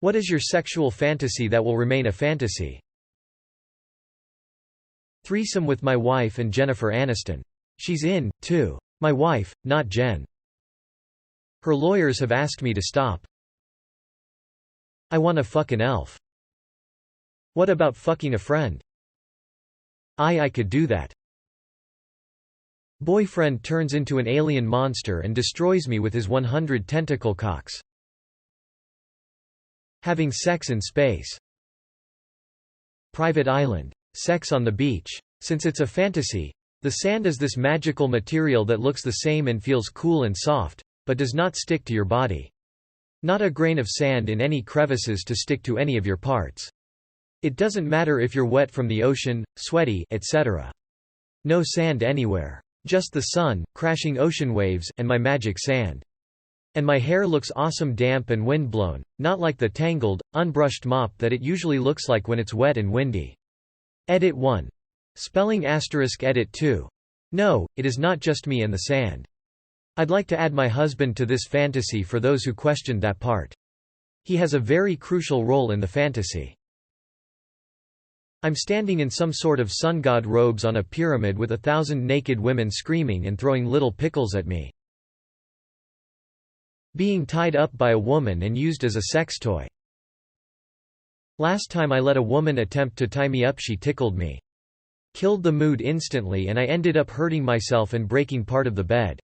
What is your sexual fantasy that will remain a fantasy? Threesome with my wife and Jennifer Aniston. She's in, too. My wife, not Jen. Her lawyers have asked me to stop. I wanna fuck an elf. What about fucking a friend? I could do that. Boyfriend turns into an alien monster and destroys me with his 100 tentacle cocks. Having sex in space. Private island. Sex on the beach. Since it's a fantasy, the sand is this magical material that looks the same and feels cool and soft, but does not stick to your body. Not a grain of sand in any crevices to stick to any of your parts. It doesn't matter if you're wet from the ocean, sweaty, etc. No sand anywhere. Just the sun, crashing ocean waves, and my magic sand. And my hair looks awesome damp and windblown, not like the tangled, unbrushed mop that it usually looks like when it's wet and windy. Edit 1. Spelling asterisk edit 2. No, it is not just me and the sand. I'd like to add my husband to this fantasy for those who questioned that part. He has a very crucial role in the fantasy. I'm standing in some sort of sun god robes on a pyramid with 1,000 naked women screaming and throwing little pickles at me. Being tied up by a woman and used as a sex toy. Last time I let a woman attempt to tie me up, she tickled me. Killed the mood instantly and I ended up hurting myself and breaking part of the bed.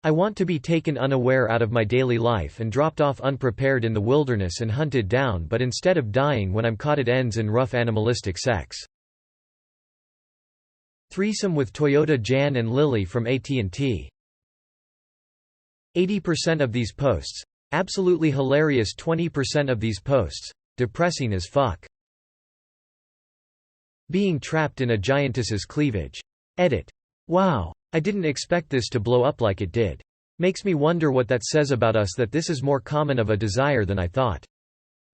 I want to be taken unaware out of my daily life and dropped off unprepared in the wilderness and hunted down, but instead of dying when I'm caught it ends in rough animalistic sex. Threesome with Toyota Jan and Lily from AT&T. 80% of these posts. Absolutely hilarious. 20% of these posts. Depressing as fuck. Being trapped in a giantess's cleavage. Edit. Wow. I didn't expect this to blow up like it did. Makes me wonder what that says about us, that this is more common of a desire than I thought.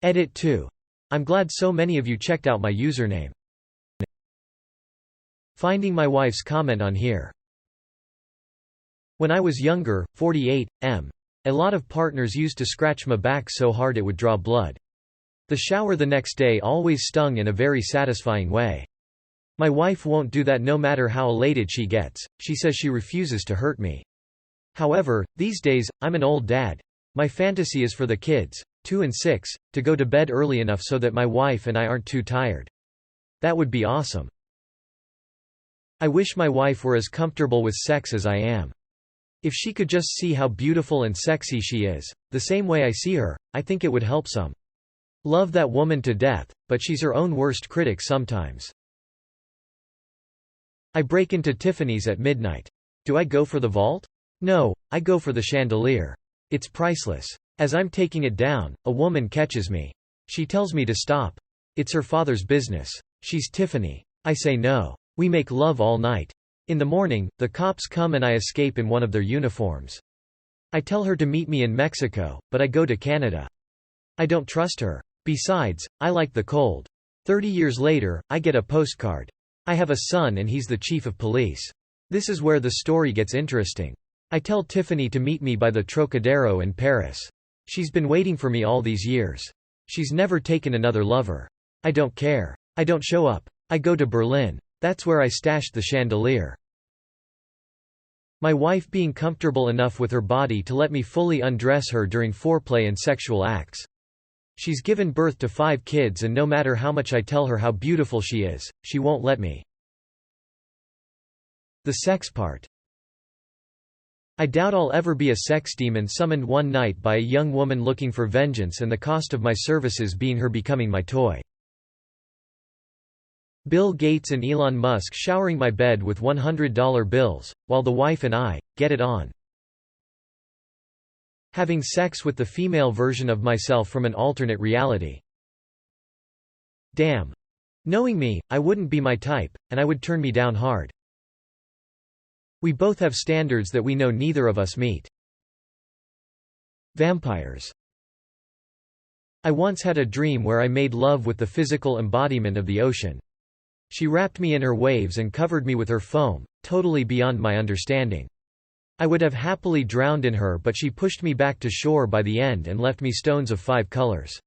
Edit 2. I'm glad so many of you checked out my username. Finding my wife's comment on here. When I was younger, 48, a lot of partners used to scratch my back so hard it would draw blood. The shower the next day always stung in a very satisfying way. My wife won't do that no matter how elated she gets. She says she refuses to hurt me. However, these days, I'm an old dad. My fantasy is for the kids, 2 and 6, to go to bed early enough so that my wife and I aren't too tired. That would be awesome. I wish my wife were as comfortable with sex as I am. If she could just see how beautiful and sexy she is, the same way I see her, I think it would help some. Love that woman to death, but she's her own worst critic sometimes. I break into Tiffany's at midnight. Do I go for the vault? No, I go for the chandelier. It's priceless. As I'm taking it down, a woman catches me. She tells me to stop. It's her father's business. She's Tiffany. I say no. We make love all night. In the morning, the cops come and I escape in one of their uniforms. I tell her to meet me in Mexico, but I go to Canada. I don't trust her. Besides, I like the cold. 30 years later, I get a postcard. I have a son and he's the chief of police. This is where the story gets interesting. I tell Tiffany to meet me by the Trocadero in Paris. She's been waiting for me all these years. She's never taken another lover. I don't care. I don't show up. I go to Berlin. That's where I stashed the chandelier. My wife being comfortable enough with her body to let me fully undress her during foreplay and sexual acts. She's given birth to 5 kids and no matter how much I tell her how beautiful she is, she won't let me. The sex part. I doubt I'll ever be a sex demon summoned one night by a young woman looking for vengeance and the cost of my services being her becoming my toy. Bill Gates and Elon Musk showering my bed with $100 bills, while the wife and I get it on. Having sex with the female version of myself from an alternate reality. Damn. Knowing me, I wouldn't be my type, and I would turn me down hard. We both have standards that we know neither of us meet. Vampires. I once had a dream where I made love with the physical embodiment of the ocean. She wrapped me in her waves and covered me with her foam, totally beyond my understanding. I would have happily drowned in her, but she pushed me back to shore by the end and left me stones of 5 colors.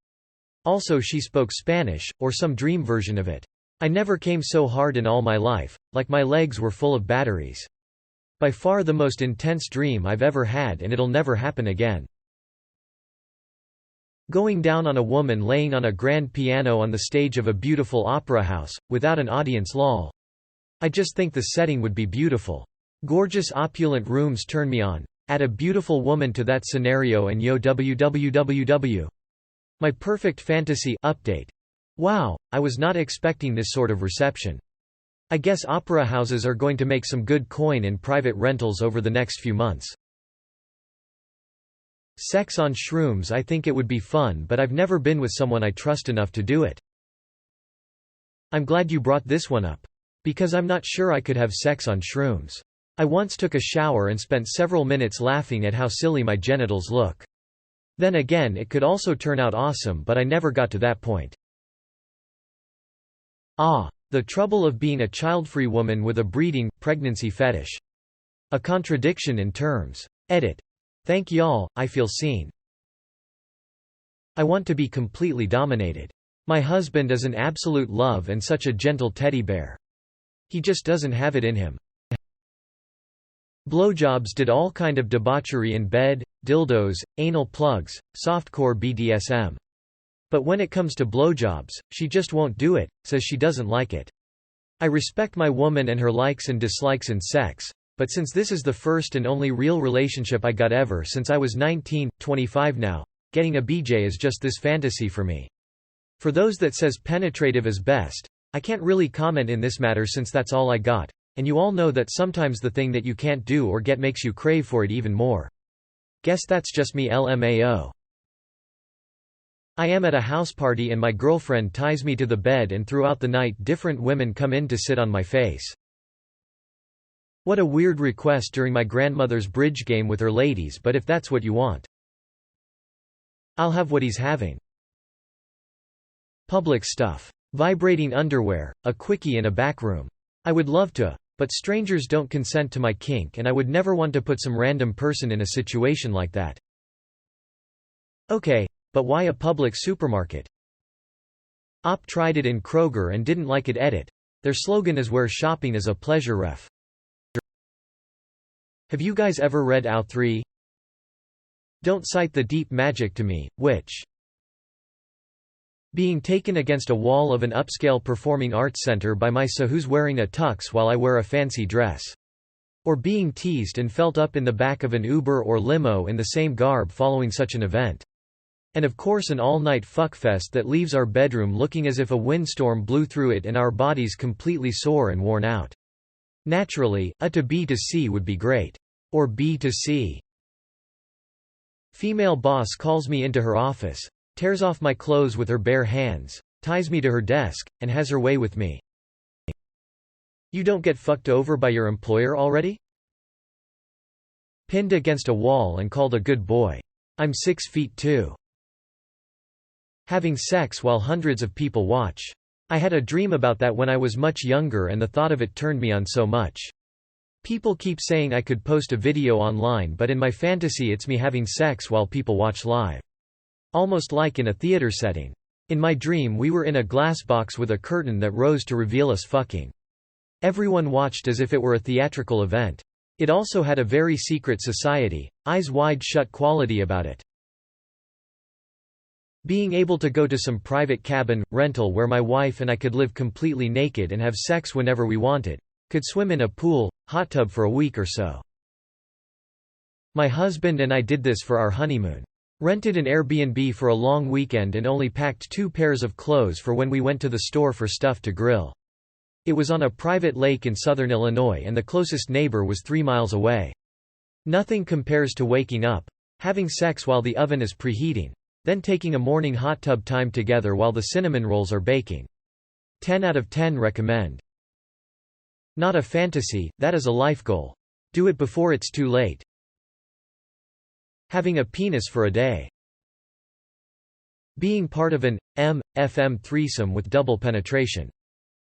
Also she spoke Spanish, or some dream version of it. I never came so hard in all my life, like my legs were full of batteries. By far the most intense dream I've ever had, and it'll never happen again. Going down on a woman laying on a grand piano on the stage of a beautiful opera house, without an audience. Lol. I just think the setting would be beautiful. Gorgeous opulent rooms turn me on. Add a beautiful woman to that scenario and yo www. My perfect fantasy update. Wow, I was not expecting this sort of reception. I guess opera houses are going to make some good coin in private rentals over the next few months. Sex on shrooms. I think it would be fun, but I've never been with someone I trust enough to do it. I'm glad you brought this one up. Because I'm not sure I could have sex on shrooms. I once took a shower and spent several minutes laughing at how silly my genitals look. Then again, it could also turn out awesome, but I never got to that point. The trouble of being a child-free woman with a breeding, pregnancy fetish. A contradiction in terms. Edit. Thank y'all, I feel seen. I want to be completely dominated. My husband is an absolute love and such a gentle teddy bear. He just doesn't have it in him. Blowjobs did all kind of debauchery in bed, dildos, anal plugs, softcore BDSM. But when it comes to blowjobs, she just won't do it, says she doesn't like it. I respect my woman and her likes and dislikes in sex, but since this is the first and only real relationship I got ever since I was 19, 25 now, getting a BJ is just this fantasy for me. For those that says penetrative is best, I can't really comment in this matter since that's all I got, and you all know that sometimes the thing that you can't do or get makes you crave for it even more. Guess that's just me LMAO. I am at a house party and my girlfriend ties me to the bed and throughout the night different women come in to sit on my face. What a weird request during my grandmother's bridge game with her ladies, but if that's what you want, I'll have what he's having. Public stuff. Vibrating underwear, a quickie in a back room. I would love to, but strangers don't consent to my kink and I would never want to put some random person in a situation like that. Okay, but why a public supermarket? Op tried it in Kroger and didn't like it. Edit. Their slogan is where shopping is a pleasure. Ref. Have you guys ever read Ao 3? Don't cite the deep magic to me, which being taken against a wall of an upscale performing arts center by my so who's wearing a tux while I wear a fancy dress. Or being teased and felt up in the back of an Uber or limo in the same garb following such an event. And of course an all-night fuckfest that leaves our bedroom looking as if a windstorm blew through it and our bodies completely sore and worn out. Naturally, A to B to C would be great. Or B to C. Female boss calls me into her office, tears off my clothes with her bare hands, ties me to her desk, and has her way with me. You don't get fucked over by your employer already? Pinned against a wall and called a good boy. I'm 6 feet 2. Having sex while hundreds of people watch. I had a dream about that when I was much younger and the thought of it turned me on so much. People keep saying I could post a video online, but in my fantasy it's me having sex while people watch live. Almost like in a theater setting. In my dream we were in a glass box with a curtain that rose to reveal us fucking. Everyone watched as if it were a theatrical event. It also had a very secret society, eyes wide shut quality about it. Being able to go to some private cabin, rental where my wife and I could live completely naked and have sex whenever we wanted. Could swim in a pool, hot tub for a week or so. My husband and I did this for our honeymoon. Rented an Airbnb for a long weekend and only packed 2 pairs of clothes for when we went to the store for stuff to grill. It was on a private lake in southern Illinois and the closest neighbor was 3 miles away. Nothing compares to waking up, having sex while the oven is preheating, then taking a morning hot tub time together while the cinnamon rolls are baking. 10 out of 10 recommend. Not a fantasy, that is a life goal. Do it before it's too late. Having a penis for a day. Being part of an FM threesome with double penetration.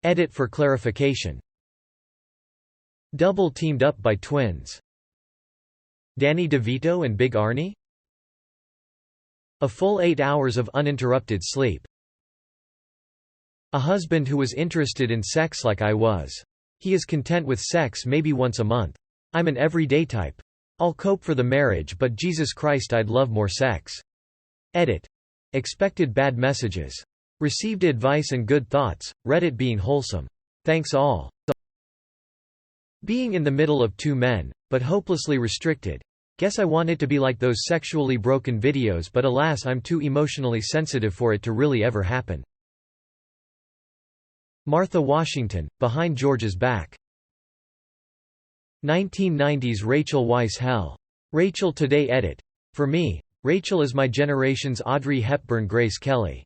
Edit for clarification. Double teamed up by twins. Danny DeVito and Big Arnie? A full 8 hours of uninterrupted sleep. A husband who was interested in sex like I was. He is content with sex maybe once a month. I'm an everyday type. I'll cope for the marriage, but Jesus Christ, I'd love more sex. Edit. Expected bad messages. Received advice and good thoughts, read it being wholesome. Thanks all. Being in the middle of two men, but hopelessly restricted. Guess I want it to be like those sexually broken videos, but alas, I'm too emotionally sensitive for it to really ever happen. Martha Washington, Behind George's Back. 1990s Rachel Weisz Hell. Rachel Today edit. For me, Rachel is my generation's Audrey Hepburn, Grace Kelly.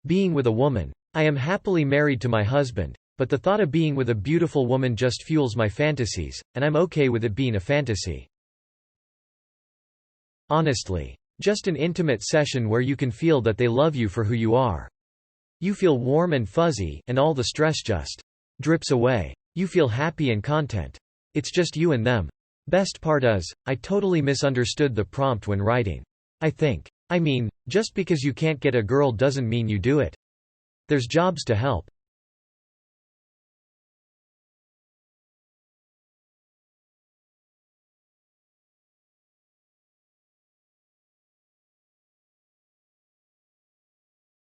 Being with a woman. I am happily married to my husband, but the thought of being with a beautiful woman just fuels my fantasies, and I'm okay with it being a fantasy. Honestly. Just an intimate session where you can feel that they love you for who you are. You feel warm and fuzzy, and all the stress just drips away. You feel happy and content. It's just you and them. Best part is, I totally misunderstood the prompt when writing. I mean, just because you can't get a girl doesn't mean you do it. There's jobs to help.